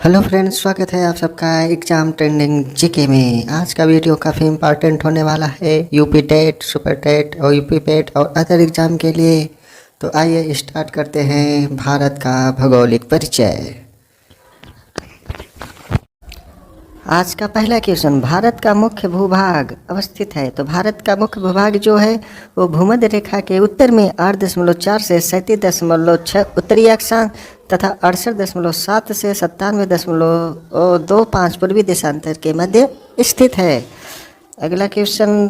Hello friends, स्वागत है आप सबका एग्जाम ट्रेंडिंग जीके में। आज का वीडियो काफ़ी इंपॉर्टेंट होने वाला है यूपी टेट, सुपर टेट और यूपी पेट और अदर एग्ज़ाम के लिए। तो आइए स्टार्ट करते हैं भारत का भौगोलिक परिचय। आज का पहला क्वेश्चन, भारत का मुख्य भूभाग अवस्थित है। तो भारत का मुख्य भूभाग जो है वो भूमध्य रेखा के उत्तर में 8.4 से 37.6 उत्तरी अक्षांश तथा 68.7 से 97.25 पूर्वी देशांतर के मध्य स्थित है। अगला क्वेश्चन,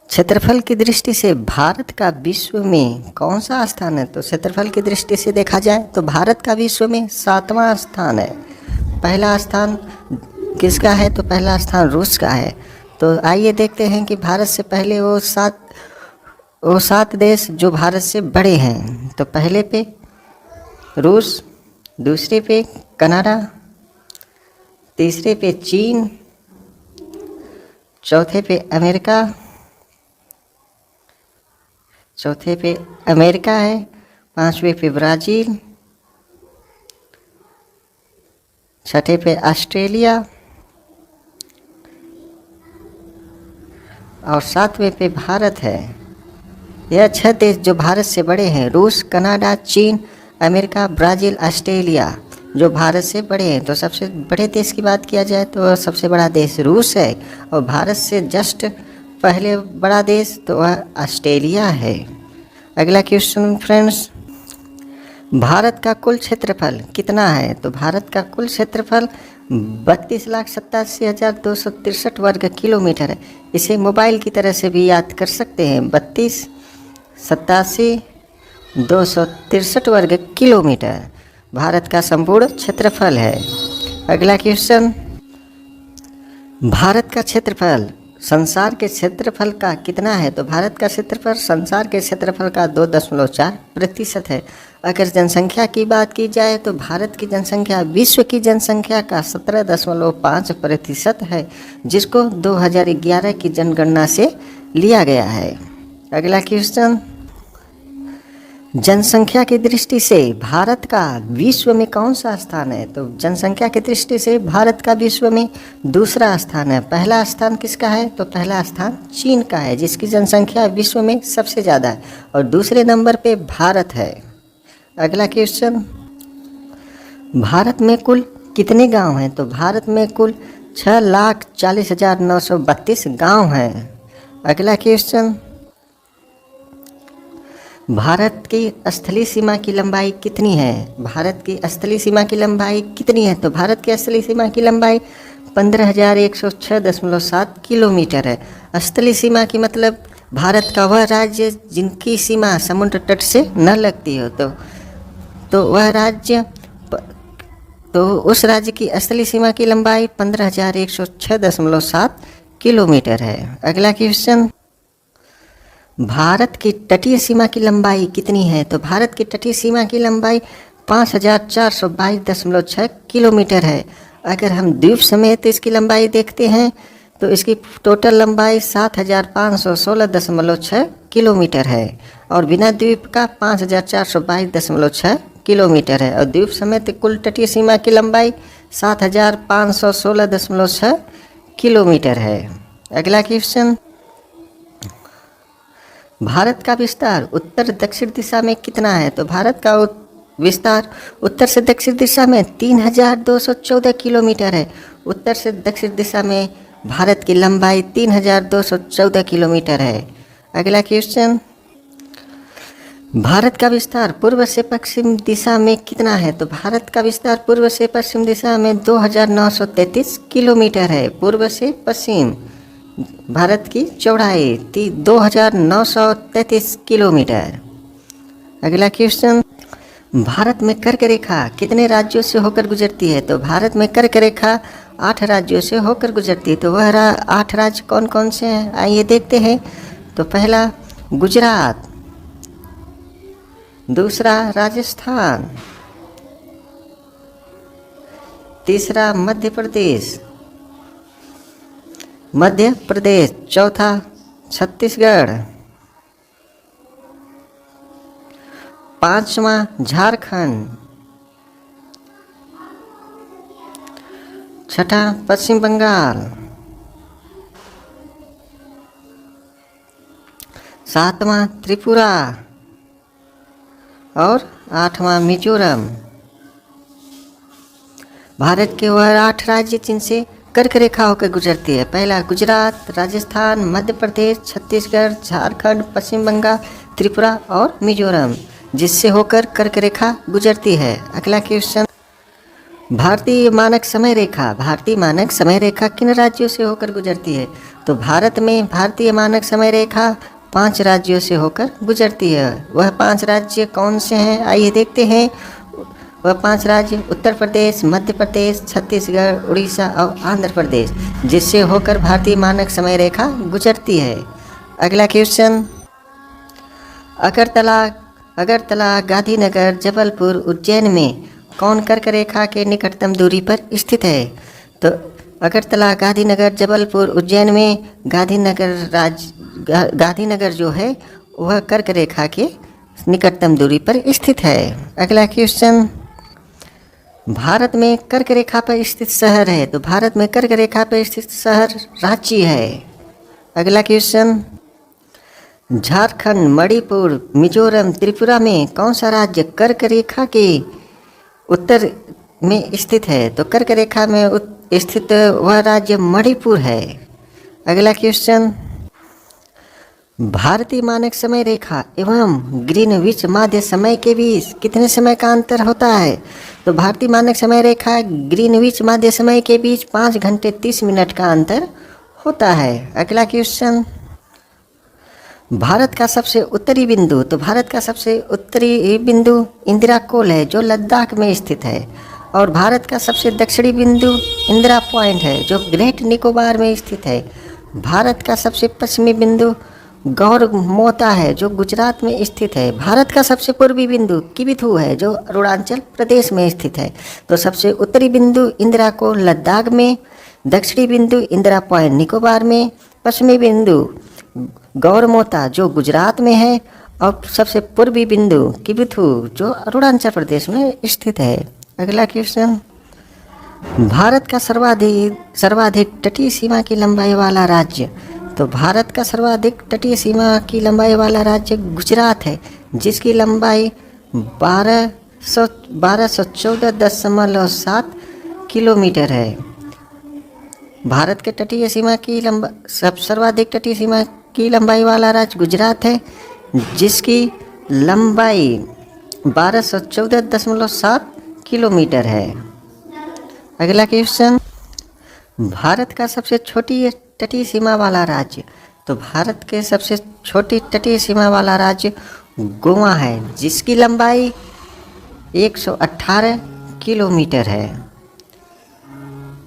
क्षेत्रफल की दृष्टि से भारत का विश्व में कौन सा स्थान है। तो क्षेत्रफल की दृष्टि से देखा जाए तो भारत का विश्व में 7वां स्थान है। पहला स्थान किसका है? तो पहला स्थान रूस का है। तो आइए देखते हैं कि भारत से पहले वो सात देश जो भारत से बड़े हैं। तो पहले पे रूस, दूसरे पे कनाडा, तीसरे पे चीन, चौथे पे अमेरिका है, पांचवे पे ब्राज़ील, छठे पे ऑस्ट्रेलिया और सातवें पे भारत है। यह 6 देश जो भारत से बड़े हैं, रूस, कनाडा, चीन, अमेरिका, ब्राज़ील, ऑस्ट्रेलिया, जो भारत से बड़े हैं। तो सबसे बड़े देश की बात किया जाए तो सबसे बड़ा देश रूस है और भारत से जस्ट पहले बड़ा देश तो वह ऑस्ट्रेलिया है। अगला क्वेश्चन फ्रेंड्स, भारत का कुल क्षेत्रफल कितना है। तो भारत का कुल क्षेत्रफल 32,87,263 वर्ग किलोमीटर है। इसे मोबाइल की तरह से भी याद कर सकते हैं, 32,87,263 वर्ग किलोमीटर भारत का संपूर्ण क्षेत्रफल है। अगला क्वेश्चन, भारत का क्षेत्रफल संसार के क्षेत्रफल का कितना है। तो भारत का क्षेत्रफल संसार के क्षेत्रफल का 2.4% है। अगर जनसंख्या की बात की जाए तो भारत की जनसंख्या विश्व की जनसंख्या का 17.5% है, जिसको 2011 की जनगणना से लिया गया है। अगला क्वेश्चन, जनसंख्या की दृष्टि से भारत का विश्व में कौन सा स्थान है। तो जनसंख्या की दृष्टि से भारत का विश्व में दूसरा स्थान है। पहला स्थान किसका है? तो पहला स्थान चीन का है, जिसकी जनसंख्या विश्व में सबसे ज़्यादा है, और दूसरे नंबर पे भारत है। अगला क्वेश्चन, भारत में कुल कितने गांव हैं। तो भारत में कुल 6,40,932 गांव हैं। अगला क्वेश्चन, भारत की स्थलीय सीमा की लंबाई कितनी है। भारत की स्थलीय सीमा की लंबाई कितनी है। तो भारत की स्थलीय सीमा की लंबाई 15,106.7 किलोमीटर है। स्थलीय सीमा की मतलब भारत का वह राज्य जिनकी सीमा समुद्र तट से न लगती हो, तो वह राज्य, तो उस राज्य की स्थलीय सीमा की लंबाई 15,106.7 किलोमीटर है। अगला क्वेश्चन, भारत की तटीय सीमा की लंबाई कितनी है। तो भारत की तटीय सीमा की लंबाई 5,422.6 किलोमीटर है। अगर हम द्वीप समेत इसकी लंबाई देखते हैं तो इसकी टोटल लंबाई 7,516.6 किलोमीटर है, और बिना द्वीप का 5,422.6 किलोमीटर है, और द्वीप समेत कुल तटीय सीमा की लंबाई 7,516.6 किलोमीटर है। अगला क्वेश्चन, भारत का विस्तार उत्तर दक्षिण दिशा में कितना है। तो भारत का विस्तार उत्तर से दक्षिण दिशा में 3,214 किलोमीटर है। उत्तर से दक्षिण दिशा में भारत की लंबाई 3,214 किलोमीटर है। अगला क्वेश्चन, भारत का विस्तार पूर्व से पश्चिम दिशा में कितना है। तो भारत का विस्तार पूर्व से पश्चिम दिशा में 2,933 किलोमीटर है। पूर्व से पश्चिम भारत की चौड़ाई 2,933 किलोमीटर। अगला क्वेश्चन, भारत में कर्क रेखा कितने राज्यों से होकर गुजरती है। तो भारत में कर्क रेखा 8 राज्यों से होकर गुजरती है। तो वह 8 राज्य कौन कौन से हैं, आइए देखते हैं। तो पहला गुजरात, दूसरा राजस्थान, तीसरा मध्य प्रदेश, चौथा छत्तीसगढ़, पांचवा झारखंड, छठा पश्चिम बंगाल, सातवां त्रिपुरा और आठवां मिजोरम। भारत के वह 8 राज्य जिनसे कर्क रेखा होकर गुजरती है। पहला गुजरात, राजस्थान, मध्य प्रदेश, छत्तीसगढ़, झारखंड, पश्चिम बंगाल, त्रिपुरा और मिजोरम, जिससे होकर कर्क रेखा गुजरती है। अगला क्वेश्चन, भारतीय मानक समय रेखा। भारतीय मानक समय रेखा किन राज्यों से होकर गुजरती है? तो भारत में भारतीय मानक समय रेखा 5 राज्यों से होकर गुजरती है। वह 5 राज्य कौन से हैं? आइए देखते हैं। वह 5 राज्य उत्तर प्रदेश, मध्य प्रदेश, छत्तीसगढ़, उड़ीसा और आंध्र प्रदेश, जिससे होकर भारतीय मानक समय रेखा गुजरती है। अगला क्वेश्चन, अगरतला, गांधीनगर, जबलपुर, उज्जैन में कौन कर्क रेखा के निकटतम दूरी पर स्थित है? तो अगरतला, गांधीनगर, जबलपुर, उज्जैन में गांधीनगर जो है वह कर्क रेखा के निकटतम दूरी पर स्थित है। अगला क्वेश्चन, भारत में कर्क रेखा पर स्थित शहर है। तो भारत में कर्क रेखा पर स्थित शहर रांची है। अगला क्वेश्चन, झारखंड, मणिपुर, मिजोरम, त्रिपुरा में कौन सा राज्य कर्क रेखा के उत्तर में स्थित है? तो कर्क रेखा में स्थित वह राज्य मणिपुर है। अगला क्वेश्चन, भारतीय मानक समय रेखा एवं ग्रीनविच माध्य समय के बीच कितने समय का अंतर होता है? तो भारतीय मानक समय रेखा ग्रीनविच माध्य समय के बीच 5 घंटे 30 मिनट का अंतर होता है। अगला क्वेश्चन, भारत का सबसे उत्तरी बिंदु। तो भारत का सबसे उत्तरी बिंदु इंदिरा कोल है जो लद्दाख में स्थित है। और भारत का सबसे दक्षिणी बिंदु इंदिरा पॉइंट है जो ग्रेट निकोबार में स्थित है। भारत का सबसे पश्चिमी बिंदु गौरमोता है जो गुजरात में स्थित है। भारत का सबसे पूर्वी बिंदु किबिथू है जो अरुणाचल प्रदेश में स्थित है। तो सबसे उत्तरी बिंदु इंदिरा कोल लद्दाख में, दक्षिणी बिंदु इंदिरा पॉइंट निकोबार में, पश्चिमी बिंदु गौरमोता जो गुजरात में है और सबसे पूर्वी बिंदु किबिथू जो अरुणाचल प्रदेश में स्थित है। अगला क्वेश्चन, भारत का सर्वाधिक तटीय सीमा की लंबाई वाला राज्य। तो भारत का सर्वाधिक तटीय सीमा की लंबाई वाला राज्य गुजरात है जिसकी लंबाई 1214.7 किलोमीटर है। भारत के तटीय सीमा की सर्वाधिक तटीय सीमा की लंबाई वाला राज्य गुजरात है जिसकी लंबाई 1214.7 किलोमीटर है। अगला क्वेश्चन, भारत का सबसे छोटी तटीय सीमा वाला राज्य। तो भारत के सबसे छोटी तटीय सीमा वाला राज्य गोवा है जिसकी लंबाई 118 किलोमीटर है।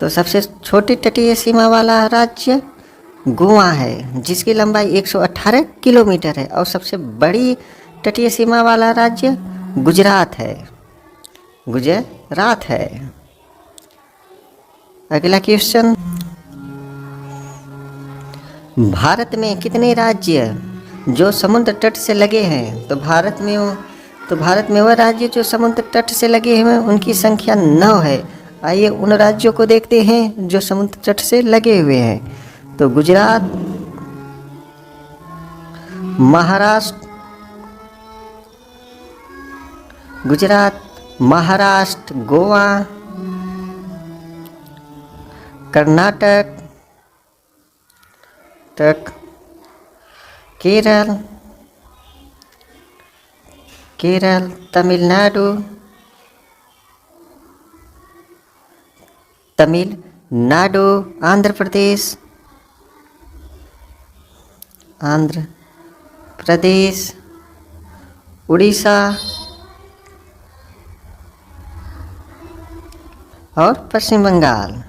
तो सबसे छोटी तटीय सीमा वाला राज्य गोवा है जिसकी लंबाई 118 किलोमीटर है। और सबसे बड़ी तटीय सीमा वाला राज्य गुजरात है। अगला क्वेश्चन, भारत में कितने राज्य जो समुद्र तट से लगे हैं? तो भारत में वह राज्य जो समुद्र तट से लगे हैं उनकी संख्या 9 है। आइए उन राज्यों को देखते हैं जो समुद्र तट से लगे हुए हैं। तो गुजरात, महाराष्ट्र, गोवा, कर्नाटक, केरल, तमिलनाडु, आंध्र प्रदेश, उड़ीसा और पश्चिम बंगाल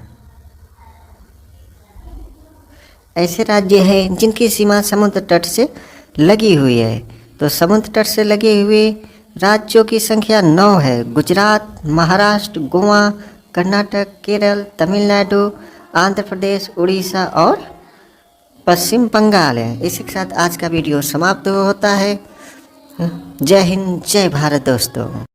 ऐसे राज्य हैं जिनकी सीमा समुद्र तट से लगी हुई है। तो समुद्र तट से लगे हुए राज्यों की संख्या 9 है। गुजरात, महाराष्ट्र, गोवा, कर्नाटक, केरल, तमिलनाडु, आंध्र प्रदेश, उड़ीसा और पश्चिम बंगाल है। इसी के साथ आज का वीडियो समाप्त होता है। जय हिंद, जय भारत दोस्तों।